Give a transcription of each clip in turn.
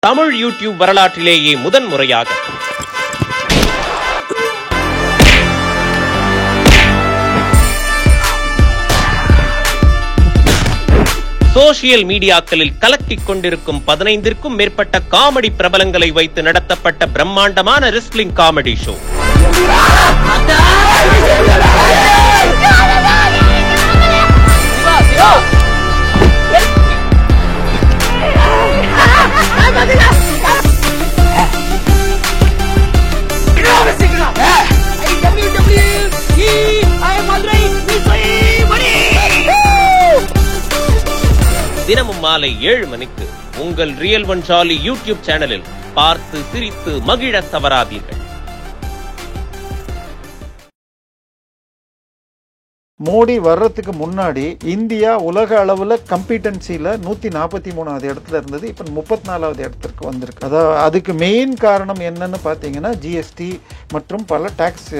Tamil YouTube வரலாற்றிலேயே முதன்முறையாக social மீடியாக்களில் கலக்கிக் கொண்டிருக்கும் 15க்கும் மேற்பட்ட காமெடி பிரபலங்களை வைத்து நடத்தப்பட்ட பிரம்மாண்டமான ரெஸ்லிங் காமெடி ஷோ. தினமும் மாலை 7 மணிக்கு உங்கள் ரியல் ஒன் ஜாலி யூடியூப் சேனலில் பார்த்து சிரித்து மகிழ தவறாதீர்கள். மோடி வர்றதுக்கு முன்னாடி இந்தியா உலக அளவில் கம்பீட்டன்சியில் 143வது இடத்துல இருந்தது. இப்போ 34வது இடத்திற்கு வந்திருக்கு. அதாவது அதுக்கு மெயின் காரணம் என்னன்னு பார்த்தீங்கன்னா ஜிஎஸ்டி மற்றும் பல டேக்ஸ்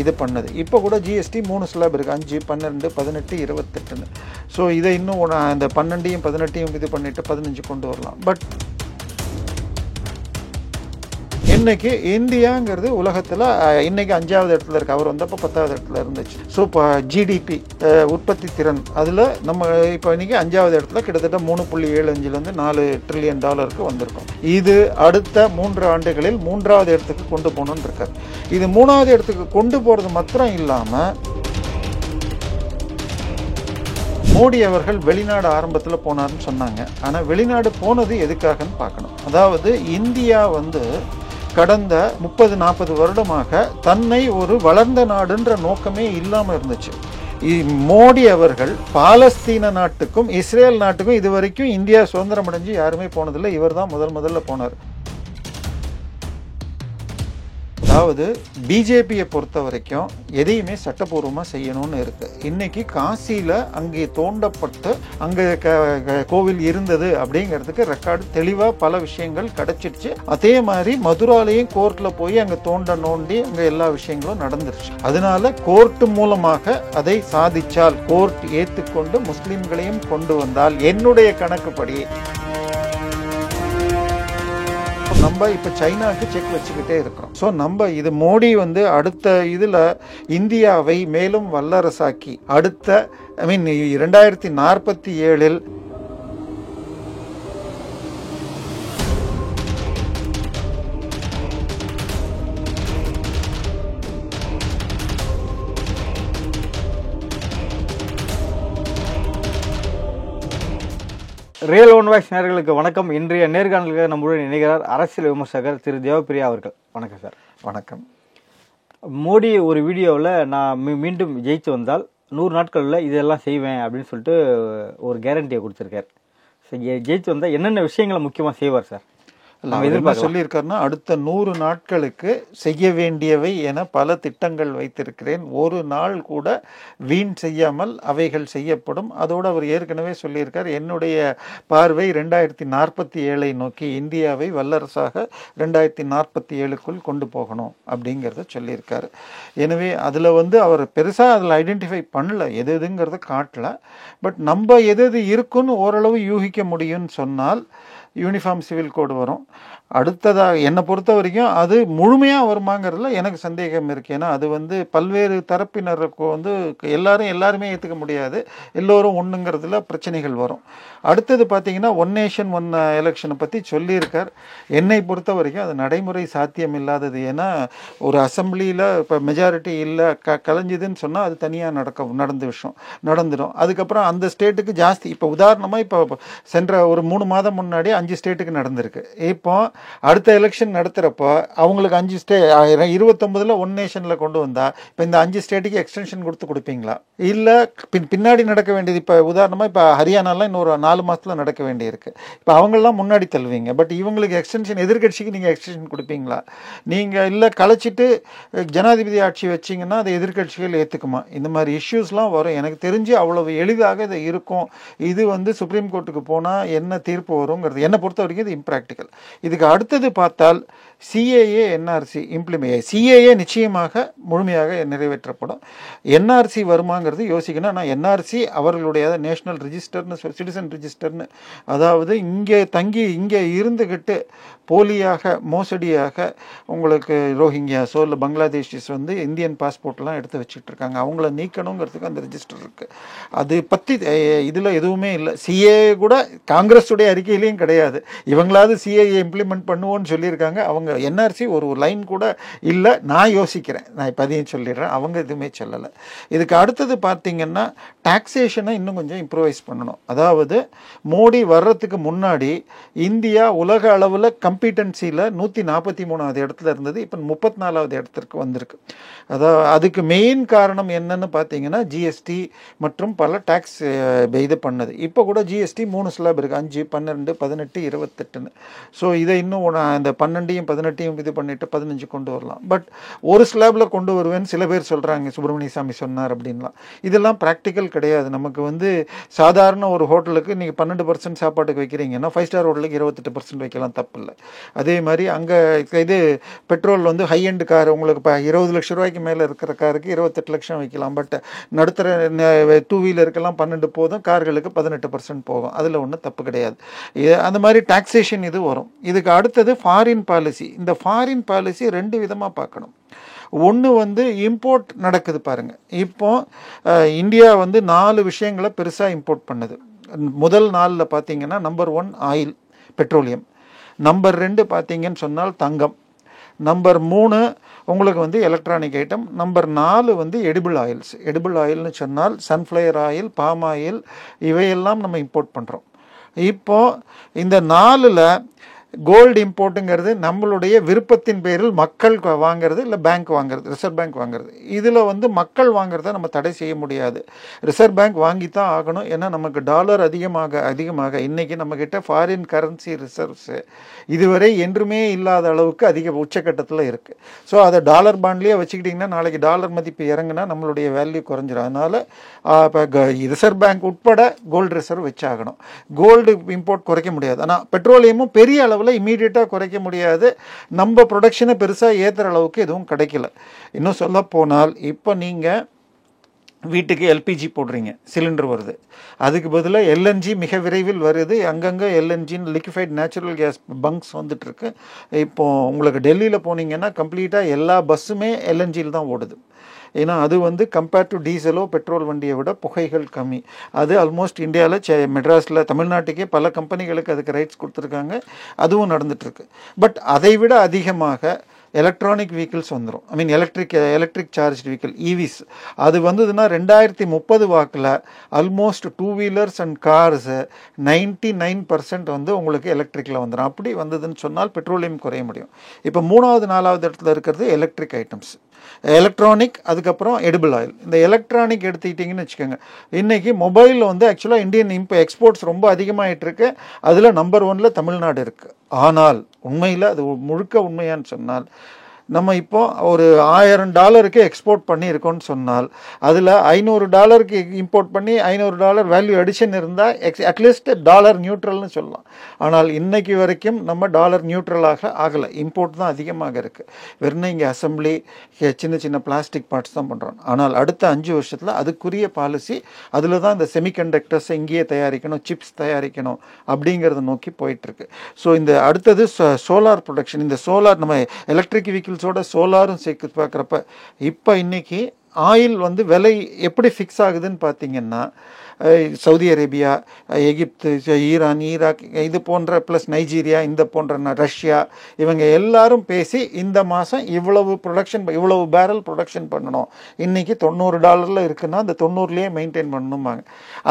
இது பண்ணது. இப்போ கூட ஜிஎஸ்டி 3 ஸ்லாப் இருக்குது, 5, 12, 18, 28. ஸோ இதை இன்னும் அந்த 12, 18 இது பண்ணிட்டு 15 கொண்டு வரலாம். பட் இன்னைக்கு இந்தியாங்கிறது உலகத்தில் இன்னைக்கு 5வது இடத்துல இருக்கு. அவர் வந்தப்போ 10வது இடத்துல இருந்துச்சு. ஸோ இப்போ ஜிடிபி உற்பத்தி திறன் அதில் நம்ம இப்போ இன்னைக்கு 5வது இடத்துல கிட்டத்தட்ட 3.75 4 ட்ரில்லியன் டாலருக்கு வந்திருக்கோம். இது அடுத்த 3 ஆண்டுகளில் 3வது இடத்துக்கு கொண்டு போகணுன்னு இருக்கார். இது 3வது இடத்துக்கு கொண்டு போகிறது மாத்திரம் இல்லாமல் மோடி அவர்கள் வெளிநாடு ஆரம்பத்தில் போனார்னு சொன்னாங்க. ஆனால் வெளிநாடு போனது எதுக்காகன்னு பார்க்கணும். அதாவது இந்தியா கடந்த 30-40 வருடமாக தன்னை ஒரு வளர்ந்த நாடுன்ற நோக்கமே இல்லாமல் இருந்துச்சு. மோடி அவர்கள் பாலஸ்தீன நாட்டுக்கும் இஸ்ரேல் நாட்டுக்கும் இதுவரைக்கும் இந்தியா சுதந்திரம் அடைஞ்சு யாருமே போனதில்லை. இவர் தான் முதல்ல போனார். அதாவது பிஜேபியை பொறுத்த வரைக்கும் எதையுமே சட்டப்பூர்வமாக செய்யணும்னு இருக்கு. இன்னைக்கு காசியில் அங்கே தோண்டப்பட்டு அங்கே கோவில் இருந்தது அப்படிங்கிறதுக்கு ரெக்கார்டு தெளிவாக பல விஷயங்கள் கிடைச்சிடுச்சு. அதே மாதிரி மதுராலையும் கோர்ட்டில் போய் அங்கே நோண்டி அங்கே எல்லா விஷயங்களும் நடந்துருச்சு. அதனால கோர்ட்டு மூலமாக அதை சாதிச்சால், கோர்ட் ஏற்றுக்கொண்டு முஸ்லிம்களையும் கொண்டு வந்தால், என்னுடைய கணக்குப்படி நம்ம இப்ப சைனாக்கு செக் வச்சுக்கிட்டே இருக்கிறோம். ஸோ நம்ம இது மோடி அடுத்த இதுல இந்தியாவை மேலும் வல்லரசாக்கி அடுத்த 2047 ரியல் ஒன் வாய்ஸ் நேயர்களுக்கு வணக்கம். இன்றைய நேர்காணலுக்கு நம்முடன் இணைகிறார் அரசியல் விமர்சகர் திரு தேவப்பிரியா அவர்கள். வணக்கம் சார். வணக்கம். மோடி ஒரு வீடியோவில் நான் மீண்டும் ஜெயிச்சு வந்தால் 100 நாட்களில் இதெல்லாம் செய்வேன் அப்படின்னு சொல்லிட்டு ஒரு கேரண்டியை கொடுத்துருக்காரு. ஜெயிச்சு வந்தால் என்னென்ன விஷயங்களை முக்கியமாக செய்வார் சார்? என்ன சொல்லியிருக்காருன்னா, அடுத்த 100 நாட்களுக்கு செய்ய வேண்டியவை என பல திட்டங்கள் வைத்திருக்கிறேன், ஒரு நாள் கூட வீண் செய்யாமல் அவைகள் செய்யப்படும். அதோடு அவர் ஏற்கனவே சொல்லியிருக்கார், என்னுடைய பார்வை 2047 நோக்கி இந்தியாவை வல்லரசாக 2047க்குள் கொண்டு போகணும் அப்படிங்கிறத சொல்லியிருக்காரு. எனவே அதில் அவர் பெருசாக அதில் ஐடென்டிஃபை பண்ணல, எதுங்கிறத காட்டல. பட் நம்ம எது இருக்குன்னு ஓரளவு யூகிக்க முடியும்னு சொன்னால் யூனிஃபார்ம் சிவில் கோடு வரும். அடுத்ததாக என்னை பொறுத்த வரைக்கும் அது முழுமையாக வருமாங்கிறதுல எனக்கு சந்தேகம் இருக்குது. ஏன்னா அது பல்வேறு தரப்பினருக்கு எல்லாருமே ஏற்றுக்க முடியாது. எல்லோரும் ஒன்றுங்கிறதுல பிரச்சனைகள் வரும். அடுத்தது பார்த்தீங்கன்னா 1 நேஷன் 1 எலெக்ஷனை பற்றி சொல்லியிருக்கார். என்னை பொறுத்த வரைக்கும் அது நடைமுறை சாத்தியம் இல்லாதது. ஏன்னா ஒரு அசம்பிளியில் இப்போ மெஜாரிட்டி இல்லை கலைஞ்சுதுன்னு சொன்னால் அது தனியாக நடந்துடும். அதுக்கப்புறம் அந்த ஸ்டேட்டுக்கு ஜாஸ்தி, இப்போ உதாரணமாக இப்போ சென்ற ஒரு 3 மாதம் முன்னாடி 5 ஸ்டேட்டுக்கு நடந்திருக்கு. இப்போ அடுத்த எலெக்ஷன் நடத்துகிறப்போ அவங்களுக்கு 5 ஸ்டேட் 29ல் 1 நேஷனில் கொண்டு வந்தால் இப்போ இந்த 5 ஸ்டேட்டுக்கு எக்ஸ்டென்ஷன் கொடுப்பீங்களா? இல்லை பின்னாடி நடக்க வேண்டியது, இப்போ உதாரணமாக இப்போ ஹரியானாலாம் இன்னொரு 4 மாதத்தில் நடக்க வேண்டியிருக்கு. இப்போ அவங்களெலாம் முன்னாடி தள்ளுவீங்க. பட் இவங்களுக்கு எக்ஸ்டென்ஷன், எதிர்கட்சிக்கு நீங்கள் எக்ஸ்டென்ஷன் கொடுப்பீங்களா? நீங்கள் இல்லை கலைச்சிட்டு ஜனாதிபதி ஆட்சி வச்சிங்கன்னா அதை எதிர்கட்சிகள் ஏற்றுக்குமா? இந்த மாதிரி இஷ்யூஸ்லாம் வரும். எனக்கு தெரிஞ்சு அவ்வளவு எளிதாக இது இருக்கும். இது சுப்ரீம் கோர்ட்டுக்கு போனால் என்ன தீர்ப்பு வருங்கிறது என்னை பொறுத்த வரைக்கும் இது இம்ப்ராக்டிக்கல். இதுக்கு அடுத்தது பார்த்தால் சிஏஏ என்ஆர்சி சிஏஏ நிச்சயமாக முழுமையாக நிறைவேற்றப்படும். என்ஆர்சி வருமாங்கிறது யோசிக்கணும். ஆனால் என்ஆர்சி அவர்களுடைய நேஷனல் ரிஜிஸ்டர்னு சிட்டிசன் ரிஜிஸ்டர்னு, அதாவது இங்கே தங்கி இங்கே இருந்துக்கிட்டு போலியாக மோசடியாக உங்களுக்கு ரோஹிங்கியாஸோ இல்லை பங்களாதேஷிஸ் வந்து இந்தியன் பாஸ்போர்ட்லாம் எடுத்து வச்சுட்டு இருக்காங்க. அவங்கள நீக்கணுங்கிறதுக்கு அந்த ரிஜிஸ்டர் இருக்குது. அது பற்றி இதில் எதுவுமே இல்லை. சிஏ கூட காங்கிரஸுடைய அறிக்கையிலையும் கிடையாது. இவங்களாவது சிஏஏ இம்ப்ளிமெண்ட் பண்ணுவோன்னு சொல்லியிருக்காங்க. அவங்க என்ஆர்சி ஒரு லைன் கூட இல்லை. நான் யோசிக்கிறேன், நான் இப்போ அதையும் சொல்லிடுறேன். அவங்க எதுவுமே சொல்லலை. இதுக்கு அடுத்தது பார்த்தீங்கன்னா டாக்ஸேஷனை இன்னும் கொஞ்சம் இம்ப்ரூவைஸ் பண்ணணும். அதாவது மோடி வர்றதுக்கு முன்னாடி இந்தியா உலக அளவில் கம்பீட்டன்சியில் 143வது இடத்துல இருந்தது. இப்போ 34வது இடத்திற்கு வந்திருக்கு. அதாவது அதுக்கு மெயின் காரணம் என்னன்னு பார்த்தீங்கன்னா ஜிஎஸ்டி மற்றும் பல டேக்ஸ் இது பண்ணது. இப்போ கூட ஜிஎஸ்டி 3 ஸ்லாப் இருக்குது, 5, 12, 18, 28ன்னு. ஸோ இதை இன்னும் அந்த 12, 18 இது பண்ணிட்டு 15 கொண்டு வரலாம். பட் ஒரு ஸ்லாபில் கொண்டு வருவேன்னு சில பேர் சொல்கிறாங்க, சுப்பிரமணிய சாமி சொன்னார் அப்படின்லாம். இதெல்லாம் ப்ராக்டிக்கல் கிடையாது. நமக்கு வந்து சாதாரண ஒரு ஹோட்டலுக்கு நீங்கள் 12% சாப்பாட்டுக்கு வைக்கிறீங்கன்னா 5 ஸ்டார் ஹோட்டலுக்கு 28% வைக்கலாம், தப்பு இல்லை. அதே மாதிரி அங்கே இது பெட்ரோல் வந்து ஹை எண்ட் கார் உங்களுக்கு இப்போ 20 லட்சம் ரூபாய்க்கு மேலே இருக்கிற காருக்கு 28 லட்சம் வைக்கலாம். பட் நடுத்தர 2 வீலருக்கெல்லாம் 12 போதும், கார்களுக்கு 18% போகும். அதில் ஒன்றும் தப்பு கிடையாது. அந்த மாதிரி டாக்ஸேஷன் இது வரும். இதுக்கு அடுத்தது ஃபாரின் பாலிசி. இந்த ஃபாரின் பாலிசி 2 விதமாக பார்க்கணும். ஒன்று வந்து இம்போர்ட் நடக்குது பாருங்கள். இப்போ இந்தியா வந்து 4 விஷயங்களை பெருசாக இம்போர்ட் பண்ணுது. முதல் நாளில் பார்த்தீங்கன்னா நம்பர் 1 ஆயில், பெட்ரோலியம். நம்பர் 2 பார்த்தீங்கன்னு சொன்னால் தங்கம். நம்பர் 3 உங்களுக்கு வந்து எலக்ட்ரானிக் ஐட்டம். நம்பர் 4 வந்து எடிபிள் ஆயில்ஸ். எடிபிள் ஆயில்னு சொன்னால் சன்ஃப்ளவர் ஆயில், பாம் ஆயில், இவையெல்லாம் நம்ம இம்போர்ட் பண்ணுறோம். இப்போது இந்த 4ல் கோல்டு இம்போர்ட்டுங்கிறது நம்மளுடைய விருப்பத்தின் பேரில் மக்கள் வாங்கிறது, இல்லை பேங்க் வாங்கிறது, ரிசர்வ் பேங்க் வாங்கிறது. இதில் வந்து மக்கள் வாங்கிறத நம்ம தடை செய்ய முடியாது. ரிசர்வ் பேங்க் வாங்கித்தான் ஆகணும். ஏன்னா நமக்கு டாலர் அதிகமாக இன்றைக்கி நம்மக்கிட்ட ஃபாரின் கரன்சி ரிசர்வ்ஸு இதுவரை என்றுமே இல்லாத அளவுக்கு அதிக உச்சக்கட்டத்தில் இருக்குது. ஸோ அதை டாலர் பாண்ட்லேயே வச்சுக்கிட்டிங்கன்னா நாளைக்கு டாலர் மதிப்பு இறங்குனா நம்மளுடைய வேல்யூ குறைஞ்சிடும். அதனால் இப்போ ரிசர்வ் பேங்க் உட்பட கோல்டு ரிசர்வ் வச்சாகணும். கோல்டு இம்போர்ட் குறைக்க முடியாது. ஆனால் பெட்ரோலியமும் பெரிய அளவில் இமீடியட்டாக குறைக்க முடியாது. நம்ம ப்ரொடக்ஷனை பெருசாக ஏற்றுற அளவுக்கு எதுவும் கிடைக்கல. இன்னும் சொல்ல போனால் இப்போ நீங்கள் வீட்டுக்கு எல்பிஜி போடுறீங்க, சிலிண்டர் வருது. அதுக்கு பதிலாக எல்என்ஜி மிக விரைவில் வருது. அங்கங்கே எல்என்ஜின்னு லிக்விஃபைட் நேச்சுரல் கேஸ் பங்க்ஸ் வந்துட்டுருக்கு. இப்போது உங்களுக்கு டெல்லியில் போனீங்கன்னா கம்ப்ளீட்டாக எல்லா பஸ்ஸுமே எல்என்ஜியில் தான் ஓடுது. ஏன்னா அது வந்து கம்பேர்ட் டு டீசலோ பெட்ரோல் வண்டியை விட புகைகள் கம்மி. அது ஆல்மோஸ்ட் இந்தியாவில் மெட்ராஸில் தமிழ்நாட்டுக்கே பல கம்பெனிகளுக்கு அதுக்கு ரைட்ஸ் கொடுத்துருக்காங்க. அதுவும் நடந்துகிட்ருக்கு. பட் அதை விட அதிகமாக எலக்ட்ரானிக் வெஹிக்கிள்ஸ் வந்துடும். ஐ மீன் எலக்ட்ரிக் சார்ஜ் வெஹிக்கிள், இவிஸ். அது வந்ததுன்னா 2030 வாக்கில் ஆல்மோஸ்ட் 2 வீலர்ஸ் அண்ட் கார்ஸு 99% வந்து உங்களுக்கு எலக்ட்ரிக்கில் வந்துடும். அப்படி வந்ததுன்னு சொன்னால் பெட்ரோலியம் குறைய முடியும். இப்போ 3வது 4வது இடத்துல இருக்கிறது எலக்ட்ரிக் ஐட்டம்ஸ், எலக்ட்ரானிக், அதுக்கப்புறம் எடிபிள் ஆயில். இந்த எலக்ட்ரானிக் எடுத்துக்கிட்டிங்கன்னு வச்சுக்கோங்க, இன்றைக்கி மொபைல் வந்து ஆக்சுவலாக இந்தியன் எக்ஸ்போர்ட்ஸ் ரொம்ப அதிகமாகிட்டு இருக்கு. அதில் நம்பர் 1ல் தமிழ்நாடு இருக்குது. ஆனால் உண்மையில் அது முழுக்க உண்மையான்னு சொன்னால் நம்ம இப்போ ஒரு $1000 எக்ஸ்போர்ட் பண்ணியிருக்கோன்னு சொன்னால் அதில் $500 இம்போர்ட் பண்ணி $500 வேல்யூ அடிஷன் இருந்தால் அட்லீஸ்ட் டாலர் நியூட்ரல்னு சொல்லலாம். ஆனால் இன்னைக்கு வரைக்கும் நம்ம டாலர் நியூட்ரலாக ஆகலை. இம்போர்ட் தான் அதிகமாக இருக்குது. வெறும் இங்கே அசம்பிளி, சின்ன பிளாஸ்டிக் பார்ட்ஸ் தான் பண்ணுறோம். ஆனால் அடுத்த 5 வருஷத்தில் அதுக்குரிய பாலிசி, அதில் தான் இந்த செமிகண்டக்டர்ஸை இங்கேயே தயாரிக்கணும், சிப்ஸ் தயாரிக்கணும் அப்படிங்கிறத நோக்கி போயிட்டுருக்கு. ஸோ இந்த அடுத்தது சோலார் ப்ரொடக்ஷன். இந்த சோலார் நம்ம எலக்ட்ரிக் வெஹிக்கிள்ஸோட சோலாரும் சேர்த்து பார்க்குறப்ப இப்போ இன்னைக்கு ஆயில் வந்து விலை எப்படி ஃபிக்ஸ் ஆகுதுன்னு பார்த்தீங்கன்னா, சவுதி அரேபியா, எகிப்து, ஈரான், ஈராக் இது போன்ற ப்ளஸ் நைஜீரியா, இந்த போன்ற ரஷ்யா, இவங்க எல்லாரும் பேசி இந்த மாதம் இவ்வளவு பேரல் ப்ரொடக்ஷன் பண்ணணும். இன்றைக்கி $90 இருக்குன்னா அந்த 90லேயே மெயின்டைன் பண்ணணுமாங்க.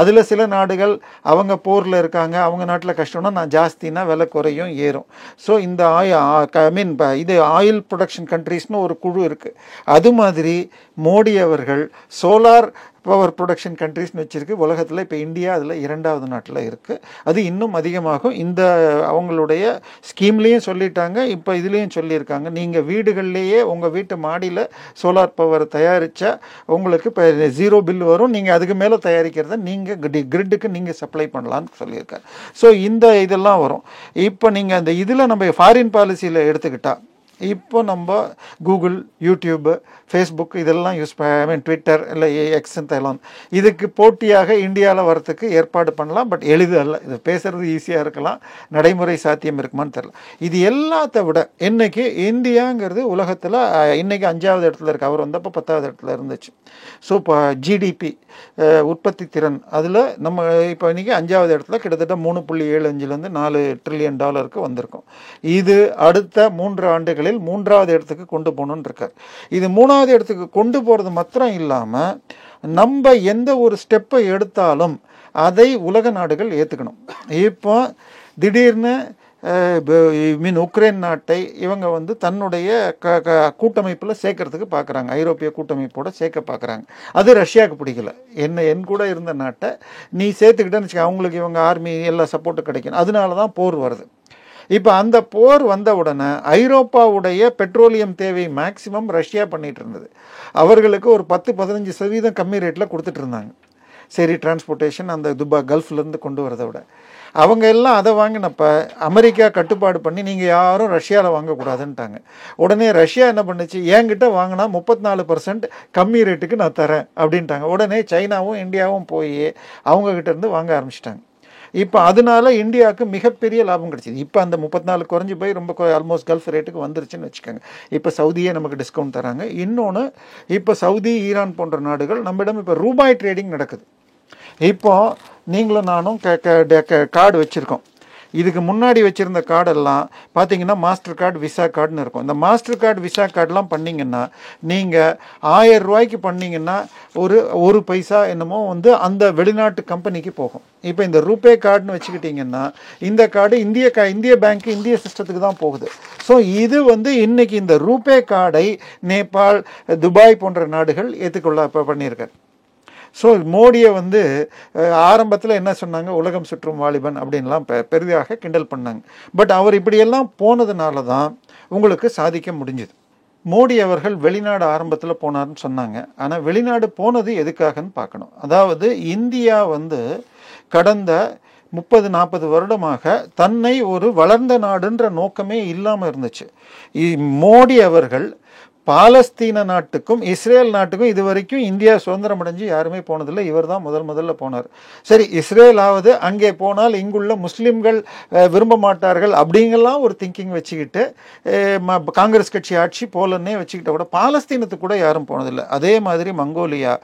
அதில் சில நாடுகள் அவங்க போரில் இருக்காங்க, அவங்க நாட்டில் கஷ்டம்னா நான் ஜாஸ்தினா விலை குறையும் ஏறும். ஸோ இந்த இது ஆயில் ப்ரொடக்ஷன் கண்ட்ரீஸ்னு ஒரு குழு இருக்குது. அது மாதிரி மோடி அவர்கள் சோலார் பவர் ப்ரொடக்ஷன் கண்ட்ரிஸ்னு வச்சுருக்கு உலகத்தில். இப்போ இந்தியா அதில் 2வது நாட்டில் இருக்குது. அது இன்னும் அதிகமாகும். இந்த அவங்களுடைய ஸ்கீம்லேயும் சொல்லிட்டாங்க, இப்போ இதுலேயும் சொல்லியிருக்காங்க. நீங்கள் வீடுகள்லேயே உங்கள் வீட்டு மாடியில் சோலார் பவர் தயாரித்தா உங்களுக்கு இப்போ 0 பில் வரும். நீங்கள் அதுக்கு மேலே தயாரிக்கிறத நீங்கள் கிரிட்டுக்கு நீங்கள் சப்ளை பண்ணலான்னு சொல்லியிருக்காரு. ஸோ இந்த இதெல்லாம் வரும். இப்போ நீங்கள் அந்த இதில் நம்ம ஃபாரின் பாலிசியில் எடுத்துக்கிட்டால் இப்போ நம்ம கூகுள், யூடியூப், ஃபேஸ்புக் இதெல்லாம் யூஸ் ட்விட்டர் இல்லை எக்ஸ் எல்லாம் இதுக்கு போட்டியாக இந்தியாவில் வரத்துக்கு ஏற்பாடு பண்ணலாம். பட் எளிது அல்ல. இது பேசுறது ஈஸியாக இருக்கலாம், நடைமுறை சாத்தியம் இருக்குமான்னு தெரியல. இது எல்லாத்த விட இன்னைக்கு இந்தியாங்கிறது உலகத்தில் இன்னைக்கு 5வது இடத்துல இருக்கு. அவர் வந்தப்போ 10வது இடத்துல இருந்துச்சு. ஸோ இப்போ ஜிடிபி உற்பத்தி திறன் அதில் நம்ம இப்போ இன்றைக்கி 5வது இடத்துல கிட்டத்தட்ட 3.75 4 ட்ரில்லியன் டாலருக்கு வந்திருக்கும். இது அடுத்த 3 ஆண்டுகளில் 3வது இடத்துக்கு கொண்டு போகணுன்னு இருக்கார். இது 3வது இடத்துக்கு கொண்டு போகிறது மாத்திரம் இல்லாமல் நம்ம எந்த ஒரு ஸ்டெப்பை எடுத்தாலும் அதை உலக நாடுகள் ஏற்றுக்கணும். இப்போ திடீர்னு உக்ரைன் நாட்டை இவங்க வந்து தன்னுடைய கூட்டமைப்பில் சேர்க்கறதுக்கு பார்க்குறாங்க, ஐரோப்பிய கூட்டமைப்போட சேர்க்க பார்க்குறாங்க. அது ரஷ்யாவுக்கு பிடிக்கல. என் கூட இருந்த நாட்டை நீ சேர்த்துக்கிட்டேன்னு வச்சுக்க, அவங்களுக்கு இவங்க ஆர்மி எல்லா சப்போர்ட்டும் கிடைக்கணும். அதனால தான் போர் வருது. இப்போ அந்த போர் வந்த உடனே ஐரோப்பாவுடைய பெட்ரோலியம் தேவை மேக்சிமம் ரஷ்யா பண்ணிட்டு இருந்தது. அவர்களுக்கு ஒரு 10-15% கம்மி ரேட்டில் கொடுத்துட்டு இருந்தாங்க. சரி, டிரான்ஸ்போர்ட்டேஷன் அந்த துபாய் கல்ஃப்லேருந்து கொண்டு வரதை விட அவங்க எல்லாம் அதை வாங்கினப்ப அமெரிக்கா கட்டுப்பாடு பண்ணி நீங்கள் யாரும் ரஷ்யாவில் வாங்கக்கூடாதுன்ட்டாங்க. உடனே ரஷ்யா என்ன பண்ணுச்சு, என்கிட்ட வாங்கினா 34% கம்மி ரேட்டுக்கு நான் தரேன் அப்படின்ட்டாங்க. உடனே சைனாவும் இந்தியாவும் போய் அவங்கக்கிட்ட இருந்து வாங்க ஆரம்பிச்சிட்டாங்க. இப்போ அதனால இந்தியாவுக்கு மிகப்பெரிய லாபம் கிடைச்சிது. இப்போ அந்த 34 குறைஞ்சி போய் ரொம்ப ஆல்மோஸ்ட் கல்ஃப் ரேட்டுக்கு வந்துருச்சுன்னு வச்சுக்கோங்க. இப்போ சவுதியே நமக்கு டிஸ்கவுண்ட் தராங்க. இன்னொன்று, இப்போ சவுதி, ஈரான் போன்ற நாடுகள் நம்மிடம் இப்போ ரூபாய் ட்ரேடிங் நடக்குது. இப்போ நீங்களும் நானும் கார்டு வச்சுருக்கோம். இதுக்கு முன்னாடி வச்சுருந்த கார்டெல்லாம் பார்த்தீங்கன்னா மாஸ்டர் கார்டு, விசா கார்டுன்னு இருக்கும். இந்த மாஸ்டர் கார்டு, விசா கார்டெலாம் பண்ணிங்கன்னா நீங்கள் 1000 ரூபாய்க்கு பண்ணிங்கன்னா ஒரு பைசா என்னமோ வந்து அந்த வெளிநாட்டு கம்பெனிக்கு போகும். இப்போ இந்த ரூபே கார்டுன்னு வச்சுக்கிட்டிங்கன்னா இந்த கார்டு இந்திய பேங்க்கு, இந்திய சிஸ்டத்துக்கு தான் போகுது. ஸோ இது வந்து இன்னைக்கு இந்த ரூபே கார்டை நேபாள், துபாய் போன்ற நாடுகள் ஏற்றுக்கொள்ள பண்ணியிருக்காரு. ஸோ மோடியை வந்து ஆரம்பத்தில் என்ன சொன்னாங்க, உலகம் சுற்றும் வாலிபன் அப்படின்லாம் பெரிதாக கிண்டல் பண்ணாங்க. பட் அவர் இப்படியெல்லாம் போனதுனால தான் உங்களுக்கு சாதிக்க முடிஞ்சுது. மோடி அவர்கள் வெளிநாடு ஆரம்பத்தில் போனார்னு சொன்னாங்க. ஆனால் வெளிநாடு போனது எதுக்காகன்னு பார்க்கணும். அதாவது இந்தியா வந்து கடந்த 30-40 வருடமாக தன்னை ஒரு வளர்ந்த நாடுன்ற நோக்கமே இல்லாமல் இருந்துச்சு. மோடி அவர்கள் பாலஸ்தீன நாட்டுக்கும் இஸ்ரேல் நாட்டுக்கும் இது வரைக்கும் இந்தியா சுதந்திரம் அடைஞ்சு யாருமே போனதில்லை. இவர் தான் முதல்ல போனார். சரி, இஸ்ரேலாவது அங்கே போனால் இங்குள்ள முஸ்லீம்கள் விரும்ப மாட்டார்கள் அப்படிங்கலாம் ஒரு திங்கிங் வச்சுக்கிட்டு காங்கிரஸ் கட்சி ஆட்சி போலன்னே வச்சுக்கிட்ட கூட பாலஸ்தீனத்துக்கு கூட யாரும் போனதில்லை. அதே மாதிரி மங்கோலியா,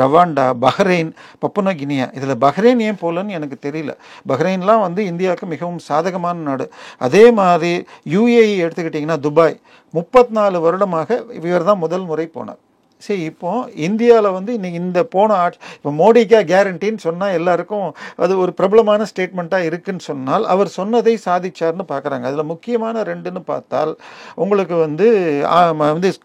ரவாண்டா, பஹ்ரைன், பப்புனகினியா, இதில் பஹ்ரைன் ஏன் போலன்னு எனக்கு தெரியல. பஹ்ரைன்லாம் வந்து இந்தியாவுக்கு மிகவும் சாதகமான நாடு. அதே மாதிரி UAE எடுத்துக்கிட்டிங்கன்னா துபாய் 34 வருடமாக இவர் தான் முதல் முறை போனார். சரி, இப்போ இந்தியாவில் வந்து இன்னைக்கு இந்த போன ஆட்சி இப்போ மோடிக்கா கேரண்டின்னு சொன்னால் எல்லாருக்கும் அது ஒரு பிரபலமான ஸ்டேட்மெண்ட்டாக இருக்குன்னு சொன்னால் அவர் சொன்னதை சாதிச்சார்னு பார்க்குறாங்க. அதில் முக்கியமான 2ன்னு பார்த்தால் உங்களுக்கு வந்து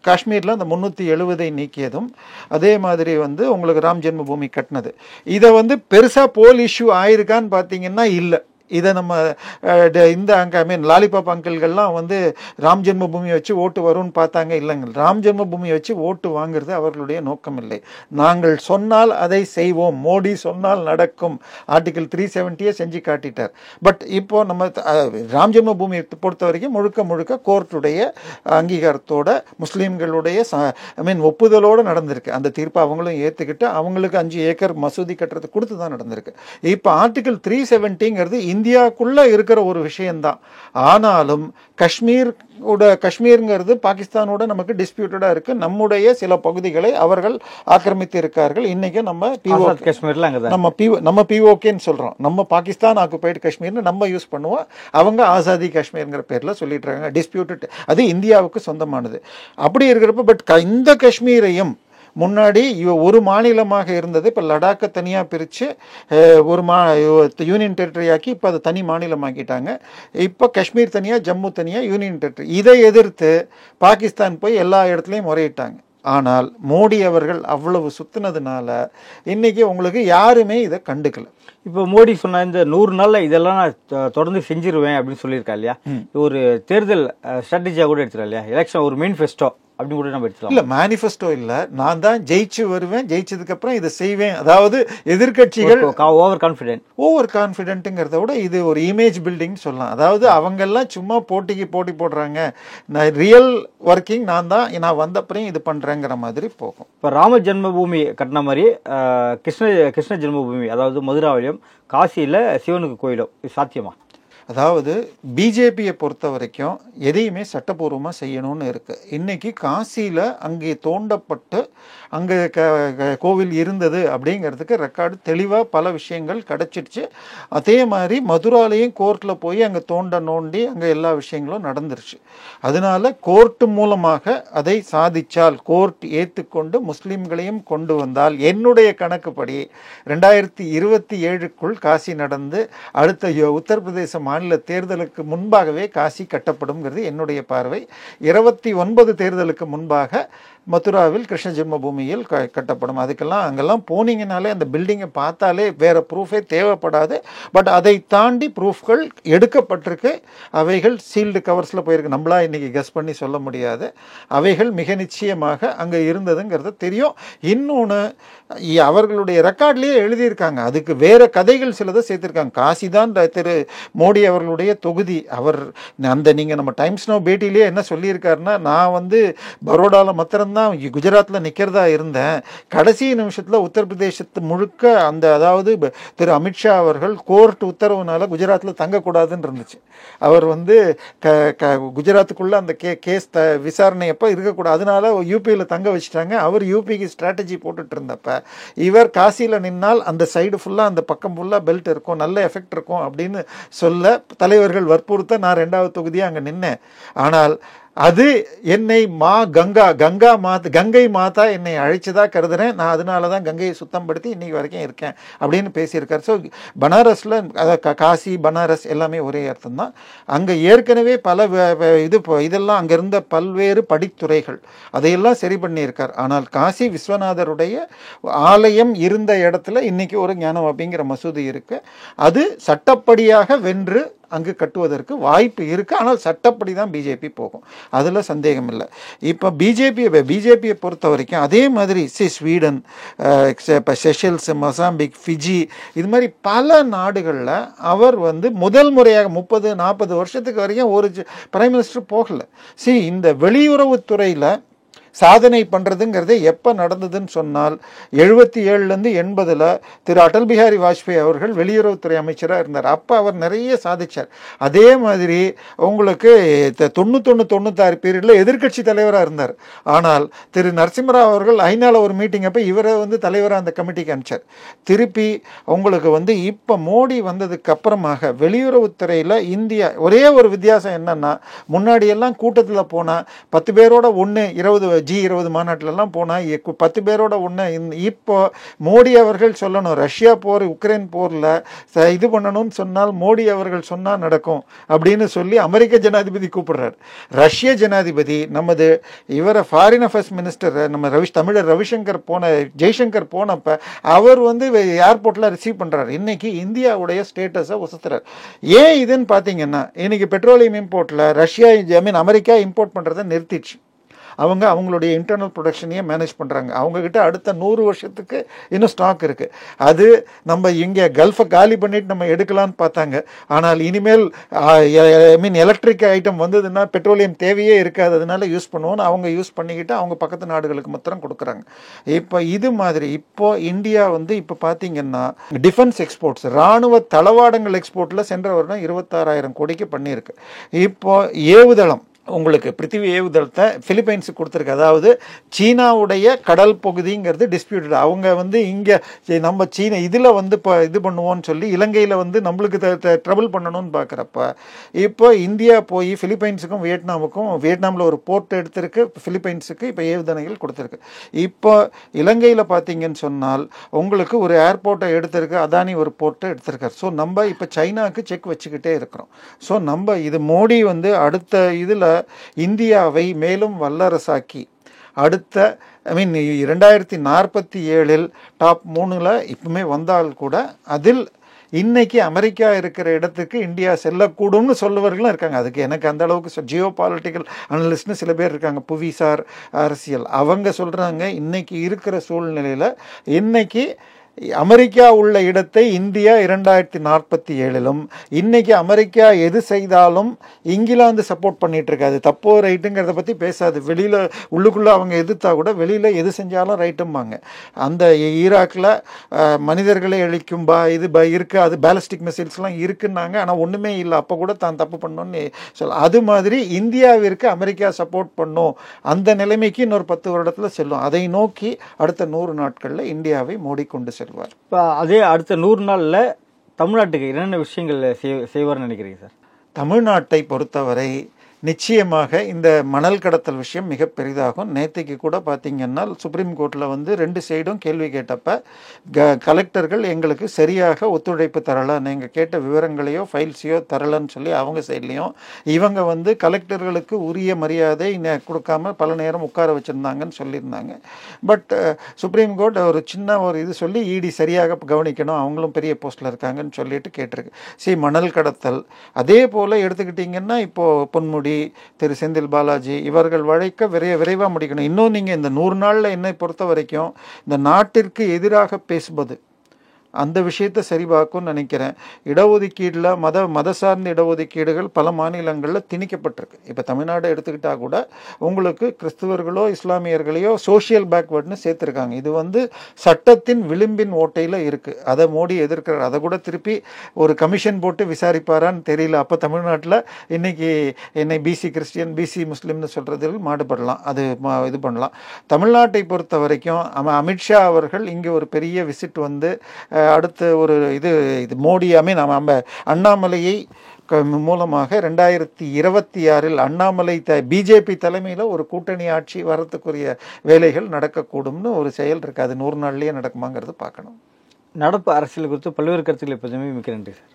காஷ்மீரில் அந்த 370 நீக்கியதும், அதே மாதிரி வந்து உங்களுக்கு ராம் ஜென்ம பூமி கட்டினது. இதை வந்து பெருசாக போல் இஷ்யூ ஆயிருக்கான்னு பார்த்தீங்கன்னா இல்லை. இதை நம்ம லாலிபாப் அங்கிள்கள்லாம் வந்து ராம் ஜென்ம பூமியை வச்சு ஓட்டு வரும்னு பார்த்தாங்க. இல்லைங்க, ராம் ஜென்ம பூமியை வச்சு ஓட்டு வாங்குறது அவர்களுடைய நோக்கம் இல்லை. நாங்கள் சொன்னால் அதை செய்வோம், மோடி சொன்னால் நடக்கும். ஆர்டிகல் 370 செஞ்சு காட்டிட்டார். பட் இப்போ நம்ம ராம் ஜென்ம பூமியை பொறுத்த வரைக்கும் முழுக்க கோர்ட்டுடைய அங்கீகாரத்தோட முஸ்லீம்களுடைய ஒப்புதலோடு நடந்திருக்கு. அந்த தீர்ப்பை அவங்களும் ஏற்றுக்கிட்டு அவங்களுக்கு 5 ஏக்கர் மசூதி கட்டுறது கொடுத்து தான் நடந்திருக்கு. இப்போ ஆர்டிகல் 370ங்கிறது இந்தியாவுக்குள்ள இருக்கிற ஒரு விஷயம்தான். ஆனாலும் காஷ்மீருங்கிறது பாகிஸ்தானோட நமக்கு டிஸ்பியூட்டடா இருக்கு. நம்முடைய சில பகுதிகளை அவர்கள் ஆக்கிரமித்து இருக்கார்கள். இன்னைக்கு நம்ம பிஓகேன்னு சொல்றோம். நம்ம பாகிஸ்தான் ஆக்குபைடு காஷ்மீர்னு நம்ம யூஸ் பண்ணுவோம். அவங்க ஆசாதி காஷ்மீர்ங்கிற பேர்ல சொல்லிட்டு இருக்காங்க. டிஸ்பியூட்டட், அது இந்தியாவுக்கு சொந்தமானது. அப்படி இருக்கிறப்ப பட் இந்த காஷ்மீரையும் முன்னாடி ஒரு மாநிலமாக இருந்தது, இப்போ லடாக்கை தனியாக பிரித்து ஒரு யூனியன் டெரிட்டரி ஆக்கி இப்போ அதை தனி மாநிலமாக்கிட்டாங்க. இப்போ காஷ்மீர் தனியாக, ஜம்மு தனியாக, யூனியன் டெரிட்டரி. இதை எதிர்த்து பாகிஸ்தான் போய் எல்லா இடத்துலையும் முறையிட்டாங்க. ஆனால் மோடி அவர்கள் அவ்வளவு சுத்தினதுனால இன்னைக்கு உங்களுக்கு யாருமே இதை கண்டுக்கல. இப்போ மோடி சொன்ன இந்த 100 நாள்ல இதெல்லாம் நான் தொடர்ந்து செஞ்சிருவேன் அப்படின்னு சொல்லியிருக்கா இல்லையா, ஒரு தேர்தல் ஸ்ட்ராட்டஜியா கூட எடுத்துருக்கா இல்லையா, எலெக்ஷன் ஒரு மேனிஃபெஸ்டோ அப்படின்னு கூட நம்ம எடுத்துக்கலாம். இல்ல மேனிஃபெஸ்டோ இல்ல, நான் தான் ஜெயிச்சு வருவேன், ஜெயிச்சதுக்கு அப்புறம் இதை செய்வேன். அதாவது எதிர்க்கட்சிகள் ஓவர் கான்ஃபிடென்ட்ங்கிறத விட இது ஒரு இமேஜ் பில்டிங் சொல்லலாம். அதாவது அவங்க எல்லாம் சும்மா போட்டிக்கு போட்டி போடுறாங்க, நான் ரியல் ஒர்க்கிங் நான் தான், நான் வந்த அப்புறம் இது பண்றேங்கிற மாதிரி போகும். இப்போ ராம ஜென்மபூமி கட்டின மாதிரி கிருஷ்ண ஜென்மபூமி, அதாவது மதுராவிலும் காசியில் சிவனுக்கு கோயிலும், இது சாத்தியமா? அதாவது பிஜேபியை பொறுத்த வரைக்கும் எதையுமே சட்டப்பூர்வமாக செய்யணும்னு இருக்குது. இன்றைக்கி காசியில் அங்கே தோண்டப்பட்டு அங்கே கோவில் இருந்தது அப்படிங்கிறதுக்கு ரெக்கார்டு தெளிவாக பல விஷயங்கள் கிடச்சிடுச்சு. அதே மாதிரி மதுராலையும் கோர்ட்டில் போய் அங்கே நோண்டி அங்கே எல்லா விஷயங்களும் நடந்துருச்சு. அதனால கோர்ட்டு மூலமாக அதை சாதிச்சால், கோர்ட் ஏற்றுக்கொண்டு முஸ்லீம்களையும் கொண்டு வந்தால், என்னுடைய கணக்குப்படி 2027க்குள் காசி நடந்து அடுத்த உத்தரப்பிரதேச மாநில தேர்தலுக்கு முன்பாகவே காசி கட்டப்படும்ங்கிறது என்னுடைய பார்வை. 29 தேர்தலுக்கு முன்பாக மதுராவில் கிருஷ்ண ஜென்மபூமியில் கட்டப்படும். அதுக்கெல்லாம் அங்கெல்லாம் போனீங்கனாலே அந்த பில்டிங்கை பார்த்தாலே வேற ப்ரூஃபே தேவைப்படாது. பட் அதை தாண்டி ப்ரூஃப்கள் எடுக்கப்பட்டிருக்கு. அவைகள் சீல்டு கவர்ஸில் போயிருக்கு. நம்மளா இன்னைக்கு கெஸ் பண்ணி சொல்ல முடியாது. அவைகள் மிக நிச்சயமாக அங்கே இருந்ததுங்கிறது தெரியும். இன்னொன்று, அவர்களுடைய ரெக்கார்ட்லேயே எழுதியிருக்காங்க, அதுக்கு வேற கதைகள் சிலதை சேர்த்திருக்காங்க. காசி தான் திரு மோடி அவர்களுடைய தொகுதி. அவர் அந்த நீங்கள் நம்ம டைம்ஸ் நவ் பேட்டிலேயே என்ன சொல்லியிருக்காருன்னா, நான் பரோடாவில் மாத்திரம் தான் குஜராத்தில் நிற்கிறதா இருந்தேன், கடைசி நிமிஷத்தில் உத்தரப்பிரதேசத்து முழுக்க அதாவது திரு அமித்ஷா அவர்கள் கோர்ட் உத்தரவுனால குஜராத்தில் தங்கக்கூடாதுன்னு இருந்துச்சு. அவர் குஜராத்துக்குள்ள அந்த கேஸ் விசாரணை அப்போ இருக்கக்கூடாது, அதனால யூபியில் தங்க வச்சுட்டாங்க. அவர் யூபிக்கு ஸ்ட்ராட்டஜி போட்டுட்டு இருந்தப்ப இவர் காசியில் நின்னால் அந்த சைடு ஃபுல்லாக, அந்த பக்கம் ஃபுல்லாக பெல்ட் இருக்கும், நல்ல எஃபெக்ட் இருக்கும் அப்படின்னு சொல்ல தலைவர்கள் வற்புறுத்த நான் 2வது தொகுதியாக அங்கே நின்னேன். ஆனால் அது என்னை கங்கை மாதா என்னை அழைச்சதா கருதுறேன், நான் அதனால தான் கங்கையை சுத்தம் படுத்தி இன்னைக்கு வரைக்கும் இருக்கேன் அப்படின்னு பேசியிருக்காரு. ஸோ பனாரஸில், காசி பனாரஸ் எல்லாமே ஒரே அர்த்தம் தான். அங்கே ஏற்கனவே பல இதெல்லாம் அங்கே இருந்த பல்வேறு படித்துறைகள் அதையெல்லாம் சரி பண்ணியிருக்கார். ஆனால் காசி விஸ்வநாதருடைய ஆலயம் இருந்த இடத்துல இன்னைக்கு ஒரு ஞானவாபிங்கிற மசூதி இருக்கு. அது சட்டப்படியாக வென்று அங்கு கட்டுவதற்கு வாய்ப்பு இருக்கு. ஆனால் சட்டப்படி தான் பிஜேபி போகும், அதுல சந்தேகம் இல்லை. இப்போ பிஜேபியை பொறுத்த வரைக்கும் அதே மாதிரி ஸ்வீடன், செஷல்ஸ், மொசாம்பிக், ஃபிஜி, இது மாதிரி பல நாடுகளில் அவர் முதல் முறையாக 30-40 வருஷத்துக்கு வரைக்கும் ஒரு பிரைம் மினிஸ்டர் போகல. இந்த வெளியுறவுத்துறையில் சாதனை பண்ணுறதுங்கிறது எப்போ நடந்ததுன்னு சொன்னால் 77லேருந்து 80 திரு அடல் பிஹாரி வாஜ்பாய் அவர்கள் வெளியுறவுத்துறை அமைச்சராக இருந்தார். அப்போ அவர் நிறைய சாதிச்சார். அதே மாதிரி உங்களுக்கு 91-96 பீரியடில் எதிர்கட்சி தலைவராக இருந்தார். ஆனால் திரு நரசிம்மராவ் அவர்கள் ஐநாவில் ஒரு மீட்டிங் அப்போ இவரை தலைவராக அந்த கமிட்டிக்கு அனுப்பிச்சார். திருப்பி உங்களுக்கு இப்போ மோடி வந்ததுக்கு அப்புறமாக வெளியுறவுத்துறையில் இந்தியா ஒரே ஒரு வித்தியாசம் என்னன்னா, முன்னாடியெல்லாம் கூட்டத்தில் போனால் 10 பேரோட 1 G20 மாநாட்டிலெல்லாம் போனால் 10 பேரோட ஒன்று. இப்போ மோடி அவர்கள் சொல்லணும், ரஷ்யா போர் உக்ரைன் போரில் இது பண்ணணும்னு சொன்னால் மோடி அவர்கள் சொன்னால் நடக்கும் அப்படின்னு சொல்லி அமெரிக்க ஜனாதிபதி கூப்பிடுறார். ரஷ்ய ஜனாதிபதி நமது இவரை ஃபாரின் அஃபேர்ஸ் மினிஸ்டர் நம்ம தமிழர் ஜெய்சங்கர் போனப்ப அவர் ஏர்போர்ட்டில் ரிசீவ் பண்ணுறாரு. இன்னைக்கு இந்தியாவுடைய ஸ்டேட்டஸை உசத்துறார். ஏன் இதுன்னு பார்த்தீங்கன்னா, இன்னைக்கு பெட்ரோலியம் இம்போர்ட்டில் அமெரிக்கா இம்போர்ட் பண்ணுறதை நிறுத்திடுச்சு. அவங்களுடைய இன்டர்னல் ப்ரொடக்ஷனையே மேனேஜ் பண்ணுறாங்க. அவங்கக்கிட்ட அடுத்த 100 வருஷத்துக்கு இன்னும் ஸ்டாக் இருக்குது. அது நம்ம இங்கே கல்ஃபை காலி பண்ணிட்டு நம்ம எடுக்கலான்னு பார்த்தாங்க. ஆனால் இனிமேல் எலக்ட்ரிக் ஐட்டம் வந்ததுன்னா பெட்ரோலியம் தேவையே இருக்காது, அதனால யூஸ் பண்ணுவோன்னு அவங்க யூஸ் பண்ணிக்கிட்டு அவங்க பக்கத்து நாடுகளுக்கு மாத்திரம் கொடுக்குறாங்க. இப்போ இது மாதிரி இப்போ இந்தியா இப்போ பார்த்தீங்கன்னா டிஃபென்ஸ் எக்ஸ்போர்ட்ஸ், இராணுவ தளவாடங்கள் எக்ஸ்போர்ட்டில் சென்ற வருடம் 26,000 கோடிக்கு பண்ணியிருக்கு. இப்போ ஏவுதளம் உங்களுக்கு பிருத்திவி ஏவுதளத்தை பிலிப்பைன்ஸுக்கு கொடுத்துருக்கு. அதாவது சீனாவுடைய கடல் பகுதிங்கிறது டிஸ்பியூட்டட். அவங்க இங்கே நம்ம சீனா இதில் இப்போ இது பண்ணுவோன்னு சொல்லி இலங்கையில் நம்மளுக்கு ட்ரபிள் பண்ணணும்னு பார்க்குறப்ப இப்போ இந்தியா போய் பிலிப்பைன்ஸுக்கும் வியட்நாமில் ஒரு போர்ட் எடுத்திருக்கு, பிலிப்பைன்ஸுக்கு இப்போ ஏவுதணைகள் கொடுத்துருக்கு. இப்போ இலங்கையில் பார்த்தீங்கன்னு சொன்னால் உங்களுக்கு ஒரு ஏர்போர்ட்டை எடுத்திருக்கு, அதானி ஒரு போர்ட்டை எடுத்திருக்காரு. ஸோ நம்ம இப்போ சைனாவுக்கு செக் வச்சுக்கிட்டே இருக்கிறோம். ஸோ நம்ம இது மோடி அடுத்த இதில் இந்தியாவை மேலும் வல்லரசாக்கி அடுத்த 2047 டாப் 3 இப்பவுமே வந்தால் கூட அதில் இன்னைக்கு அமெரிக்கா இருக்கிற இடத்துக்கு இந்தியா செல்லக்கூடும்னு சொல்லுவர்களும் இருக்காங்க. அதுக்கு எனக்கு அந்த அளவுக்கு ஜியோ பாலிட்டிக்கல் அனலிஸ்ட்னு சில பேர் இருக்காங்க, புவிசார் அரசியல். அவங்க சொல்கிறாங்க இன்னைக்கு இருக்கிற சூழ்நிலையில் இன்னைக்கு அமெரிக்கா உள்ள இடத்தை இந்தியா 2047லும் இன்னைக்கு அமெரிக்கா எது செய்தாலும் இங்கிலாந்து சப்போர்ட் பண்ணிட்டு இருக்காது. தப்போ ரைட்டுங்கிறத பற்றி பேசாது. வெளியில் உள்ளுக்குள்ளே அவங்க எதிர்த்தா கூட வெளியில் எது செஞ்சாலும் ரைட்டும்பாங்க. அந்த ஈராக்கில் மனிதர்களை அழிக்கும் இருக்கு, அது பேலிஸ்டிக் மிசைல்ஸ்லாம் இருக்குன்னாங்க. ஆனால் ஒன்றுமே இல்லை, அப்போ கூட தான் தப்பு பண்ணோன்னு சொல்ல. அது மாதிரி இந்தியாவிற்கு அமெரிக்கா சப்போர்ட் பண்ணும், அந்த நிலைமைக்கு இன்னொரு 10 வருடத்தில் செல்லும். அதை நோக்கி அடுத்த 100 நாட்களில் இந்தியாவை மோடி கொண்டு செல்வார். இப்போ அதே அடுத்த 100 நாளில் தமிழ்நாட்டுக்கு என்னென்ன விஷயங்கள் செய்வார்னு நினைக்கிறீங்க சார்? தமிழ்நாட்டை பொறுத்தவரை நிச்சயமாக இந்த மணல் கடத்தல் விஷயம் மிக பெரிதாகும். நேற்றுக்கு கூட பார்த்தீங்கன்னா சுப்ரீம் கோர்ட்டில் 2 சைடும் கேள்வி கேட்டப்ப கலெக்டர்கள் எங்களுக்கு சரியாக ஒத்துழைப்பு தரலை, நீங்கள் கேட்ட விவரங்களையோ ஃபைல்ஸையோ தரலன்னு சொல்லி அவங்க சைட்லேயும், இவங்க கலெக்டர்களுக்கு உரிய மரியாதை கொடுக்காம பல நேரம் உட்கார வச்சுருந்தாங்கன்னு சொல்லியிருந்தாங்க. பட் சுப்ரீம் கோர்ட் ஒரு சின்ன இது சொல்லி இடி சரியாக கவனிக்கணும், அவங்களும் பெரிய போஸ்ட்டில் இருக்காங்கன்னு சொல்லிட்டு கேட்டிருக்கு. மணல் கடத்தல் அதே போல் எடுத்துக்கிட்டிங்கன்னா இப்போது பொன்முடி, திரு செந்தில் பாலாஜி இவர்கள் வழக்க விரைவாக முடிக்கணும். இன்னும் நீங்கள் இந்த 100 நாளில் என்னை பொறுத்த வரைக்கும் இந்த நாட்டிற்கு எதிராக பேசுவது அந்த விஷயத்தை சரிபார்க்கும்னு நினைக்கிறேன். இடஒதுக்கீடில் மத சார்ந்த இடஒதுக்கீடுகள் பல மாநிலங்களில் திணிக்கப்பட்டிருக்கு. இப்போ தமிழ்நாடு எடுத்துக்கிட்டால் கூட உங்களுக்கு கிறிஸ்துவர்களோ இஸ்லாமியர்களையோ சோஷியல் பேக்வேர்ட்னு சேர்த்துருக்காங்க. இது சட்டத்தின் விளிம்பின் ஓட்டையில் இருக்குது. அதை மோடி எதிர்க்கிறார். அதை கூட திருப்பி ஒரு கமிஷன் போட்டு விசாரிப்பாரான்னு தெரியல. அப்போ தமிழ்நாட்டில் இன்னைக்கு என்னை பிசி கிறிஸ்டியன் பிசி முஸ்லீம்னு சொல்கிறதில் மாடுபடலாம், அது இது பண்ணலாம். தமிழ்நாட்டை பொறுத்த வரைக்கும் அமித்ஷா அவர்கள் இங்கே ஒரு பெரிய விசிட் அடுத்து ஒரு இது மோடி நம்ம அண்ணாமலையை மூலமாக 2026 அண்ணாமலை பிஜேபி தலைமையில் ஒரு கூட்டணி ஆட்சி வரத்துக்குரிய வேலைகள் நடக்கக்கூடும்னு ஒரு செயல் இருக்குது. அது 100 நாள்லேயே நடக்குமாங்கிறது பார்க்கணும். நடப்பு அரசியல் குறித்து பல்வேறு கருத்துக்களை பற்றி மிக்க நன்றி சார்.